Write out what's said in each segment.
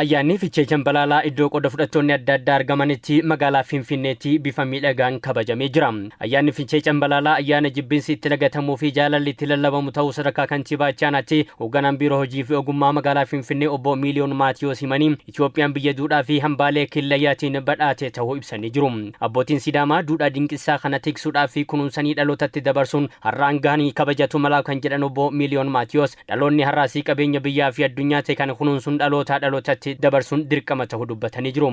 Ayyaanni fiichee Cambalaalaa iddoo qooda fudhattoonni adda addaa argamanitti magaalaa Finfinneetti bifa miidhagaan kabajamee jira. Ayyaanni fiichee Cambalaalaa ayyaana jibbinsi itti lagatamuu fi jaalalli itti lallabamu ta'uu sadarkaa kantiibaa Achaanaatti hoogganaan biiroo hojii fi ogummaa magaalaa Finfinnee obbo Miiliyoon Maatiyoos himanii Itoophiyaan biyya duudhaa fi hambaalee killayyaatiin badhaate ta'uu ibsanii jiru. Abbootiin Sidaamaa duudhaa dinqisaa kana tiksuudhaa fi kunuunsanii dhalootatti dabarsuun har'aan gahanii kabajatu malaa kan jedhan obbo Miiliyoon Maatiyoos dhaloonni har'aasii qabeenya biyyaa fi addunyaa ta'e kana kunuunsuun dhalootatti dabarsuun dirqama ta'uu dubbatanii jiru.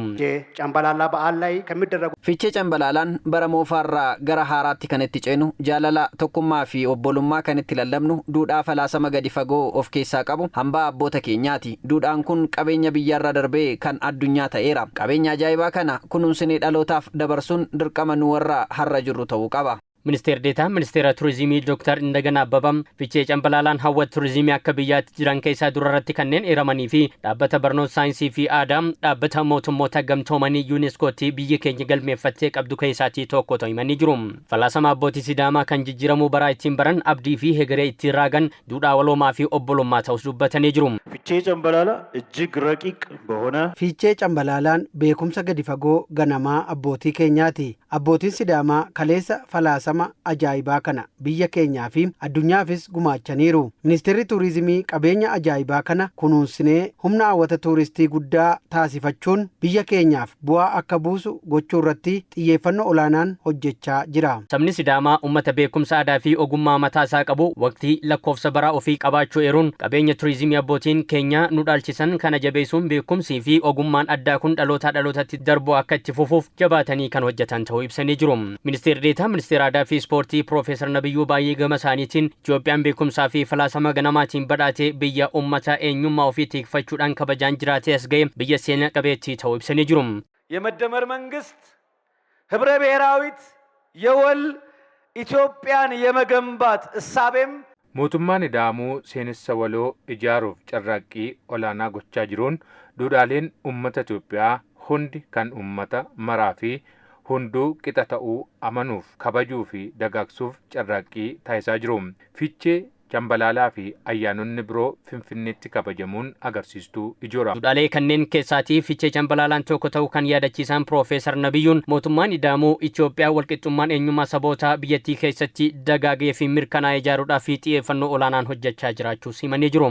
Cambalaalaa ba'aal ላይ ከሚደረጉ fiichee Cambalaalaan bara moofaarraa gara haaraatti kan itti ceenu jaalala tokkummaa fi obbolummaa kan itti lallabnu duudhaa falaasama gadi fagoo of keessaa qabu hambaa abboota keenyaati. Duudhaan kun qabeenya biyyaarra darbee kan addunyaa ta'eera. Qabeenya ajaa'ibaa kana kunuunsinee dhalootaaf dabarsuun dirqama nu warra har'a jirru ta'uu qaba. Ministeer Deetaa Ministeera Turizimii Dr. Indagana Abbabam fiichee Cambalaalaan hawwata turizimii akka biyyaatti jiran keessaa durarratti kanneen eeramanii fi dhaabbata barnoota saayinsii fi aadaa dhaabbata mootummoota gamtoomanii yuuneeskootti biyyi keenya galmeeffattee qabdu keessaatii tokko ta'imanii jiru. Falaasama abbootii Sidaamaa kan jijjiiramuu baraa ittiin baran abdii fi hegeree ittiin raagan duudhaa waloomaa fi obbolummaa ta'us dubbatanii jiru. fiichee Cambalaalaa እጅግ ረቂቅ በሆነ fiichee Cambalaalaan beekumsa gadi fagoo ganamaa abbootii keenyaati. Abbootiin Sidaamaa kaleessa falaasama ajaa'ibaa kana biyya keenyaa fi addunyaafis gumaachaniiru. Ministeerri Turizimii qabeenya ajaa'ibaa kana kunuunsinee humna hawwata tuuristii guddaa taasifachuun biyya keenyaaf bu'aa akka buusu gochuu irratti xiyyeeffannoo olaanaan hojjechaa jira. Sabni Sidaamaa uummata beekumsa aadaa fi ogummaa mataa isaa qabu waqtii lakkoofsa baraa ofii qabaachuu eeruun qabeenya turizimii abbootiin keenya nu dhaalchisan kana jabeessuun beekumsii fi ogummaan addaa kun dhalootaa dhalootatti darbuu akka itti fufuuf jabaatanii kan hojjetan ta'uu ibsanii jiru. Ministeerri Deetaa Ministeera Aadaa fi Ispoortii Profeesar Nabiyyuu Baay'ee gama isaaniitiin Itoophiyaan beekumsaa fi falaasama ganamaatiin badhaatee biyya uummata eenyummaa ofii tikfachuudhaan kabajaan jiraatee as ga'e biyya seena qabeettii ta'uu ibsanii jiru. የመደመር መንግስት ህብረ ብሔራዊት የወል ኢትዮጵያን የመገንባት እሳቤም mootummaan ida'amuu seenessa waloo ijaaruuf carraaqqii olaanaa gochaa jiruun duudhaaleen uummata Itoophiyaa hundi kan uummata maraa fi hunduu qixa ta'uu amanuuf kabajuu fi dagaagsuuf carraaqqii taasisaa jiru. Fiichee Cambalaalaa fi ayyaanonni biroo Finfinneetti kabajamuun agarsiistuu ijoora. Duudhaalee kanneen keessaatii fiichee Cambalaalaan tokko ta'uu kan yaadachiisan Profeesar Nabiyyuun mootummaan ida'amuu Itoophiyaa walqixxummaan eenyummaa sabootaa biyyattii keessatti dagaagee fi mirkanaa'ee ijaaruudhaaf xiyyeeffannoo olaanaan hojjechaa jiraachuu himanii jiru.